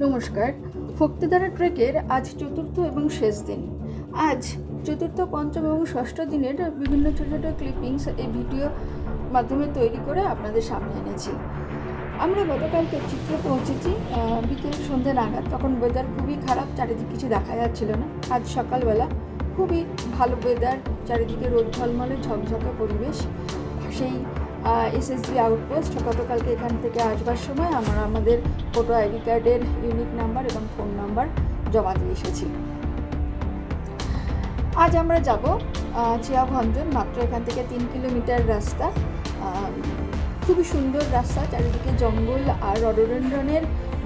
নমস্কার। ভক্তিধারা ট্রেকের আজ চতুর্থ এবং শেষ দিন। আজ চতুর্থ, পঞ্চম এবং ষষ্ঠ দিনের বিভিন্ন ছোটো ছোটো ক্লিপিংস এই ভিডিও মাধ্যমে তৈরি করে আপনাদের সামনে এনেছি। আমরা গতকালকে চিত্রে পৌঁছেছি বিকেল সন্ধ্যে নাগাদ। তখন ওয়েদার খুবই খারাপ, চারিদিকে কিছু দেখা যাচ্ছিল না। আজ সকালবেলা খুবই ভালো ওয়েদার, চারিদিকে রোদ ঝলমলে ঝকঝকে পরিবেশ। সেই এসএসবি আউটপোস্ট গতকালকে এখান থেকে আসবার সময় আমরা আমাদের ফটো আইডি কার্ডের ইউনিক নাম্বার এবং ফোন নাম্বার জমা দিয়ে এসেছি। আজ আমরা যাব চিয়াভঞ্জন, মাত্র এখান থেকে 3 কিলোমিটার রাস্তা। খুবই সুন্দর রাস্তা, চারিদিকে জঙ্গল আর রডোডেনড্রনের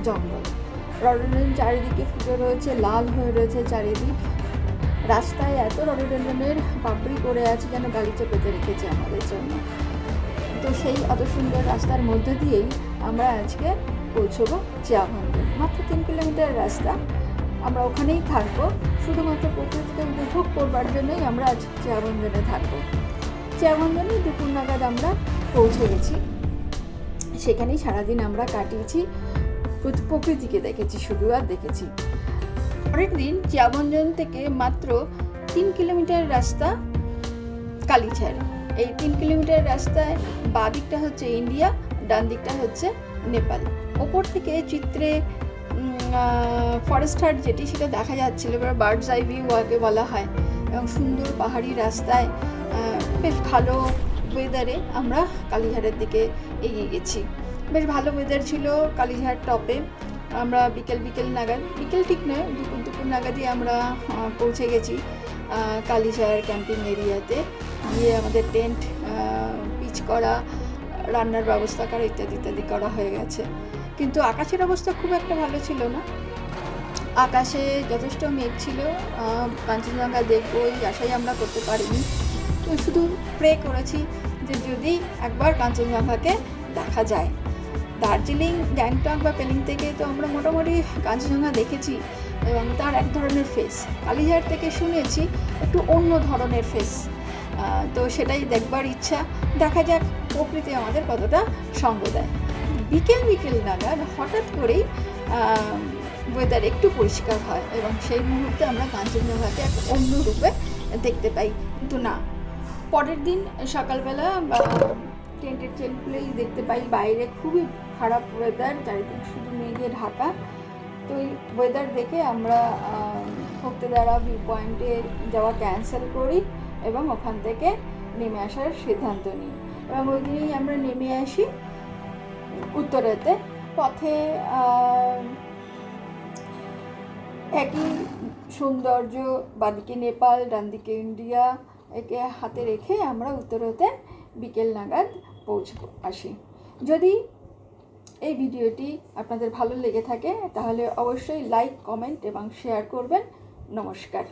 জঙ্গল। রডোডেনড্রন চারিদিকে ফুটে রয়েছে, লাল হয়ে রয়েছে চারিদিক। রাস্তায় এত রডোডেনড্রনের পাপড়ি পড়ে আছে যেন গালিচা পেতে রেখেছে আমাদের জন্য। তো সেই অত সুন্দর রাস্তার মধ্যে দিয়েই আমরা আজকে পৌঁছবো চিয়াভঞ্জন। মাত্র 3 কিলোমিটার রাস্তা, আমরা ওখানেই থাকবো। শুধুমাত্র প্রকৃতিকে উপভোগ করবার জন্যই আমরা আজ চিয়াভঞ্জনে থাকবো। চিয়াভঞ্জনে দুপুর নাগাদ আমরা পৌঁছে গেছি। সেখানেই সারাদিন আমরা কাটিয়েছি, প্রকৃতিকে দেখেছি শুধু, আর দেখেছি। পরের দিন চিয়াভঞ্জন থেকে মাত্র 3 কিলোমিটার রাস্তা কালিঝাড়। এই 3 কিলোমিটার রাস্তায় বাঁ দিকটা হচ্ছে ইন্ডিয়া, ডান দিকটা হচ্ছে নেপাল। ওপর থেকে চিত্রে ফরেস্ট হাট যেটি, সেটা দেখা যাচ্ছিল, এবার বার্ডস আই ভিউ আগে বলা হয়। এবং সুন্দর পাহাড়ি রাস্তায় বেশ ভালো ওয়েদারে আমরা কালীঘাটের দিকে এগিয়ে গেছি। বেশ ভালো ওয়েদার ছিল কালীঘাট টপে। আমরা বিকেল নাগাদ, বিকেল ঠিক নয়, দুপুর নাগাদই আমরা পৌঁছে গেছি কালীঝাড় ক্যাম্পিং এরিয়াতে। গিয়ে আমাদের টেন্ট পিচ করা, রান্নার ব্যবস্থা করা ইত্যাদি করা হয়ে গেছে। কিন্তু আকাশের অবস্থা খুব একটা ভালো ছিল না। আকাশে যথেষ্ট মেঘ ছিল। কাঞ্চনজঙ্ঘা দেখবো এই আশাই আমরা করতে পারিনি। তো শুধু প্রে করেছি যে যদি একবার কাঞ্চনজঙ্ঘাকে দেখা যায়। দার্জিলিং, গ্যাংটক বা পেলিং থেকে তো আমরা মোটামুটি কাঞ্চনজঙ্ঘা দেখেছি এবং তার এক ধরনের ফেস। কালীঝাড় থেকে শুনেছি একটু অন্য ধরনের ফেস। তো সেটাই দেখবার ইচ্ছা। দেখা যাক প্রকৃতি আমাদের কতটা সঙ্গ দেয়। বিকেল নাগাদ হঠাৎ করেই ওয়েদার একটু পরিষ্কার হয় এবং সেই মুহূর্তে আমরা কাঞ্চনজঙ্ঘাকে এক অন্য রূপে দেখতে পাই। কিন্তু না, পরের দিন সকালবেলা টেন্টের চেন খুলেই দেখতে পাই বাইরে খুবই খারাপ ওয়েদার, চারিদিক শুধু মেঘে ঢাকা। তো এই ওয়েদার দেখে আমরা ভক্তিধারা ভিউ পয়েন্টে যাওয়া ক্যান্সেল করি এবং ওখান থেকে নেমে আসার সিদ্ধান্ত নিই। এবং ওই দিনেই আমরা নেমে আসি উত্তরেতে। পথে একই সৌন্দর্য, বাদিকে নেপাল, ডান দিকে ইন্ডিয়া, একে হাতে রেখে আমরা উত্তরেতে বিকেল নাগাদ আসি। যদি এই ভিডিওটি আপনাদের ভালো লেগে থাকে তাহলে অবশ্যই লাইক, কমেন্ট এবং শেয়ার করবেন। নমস্কার।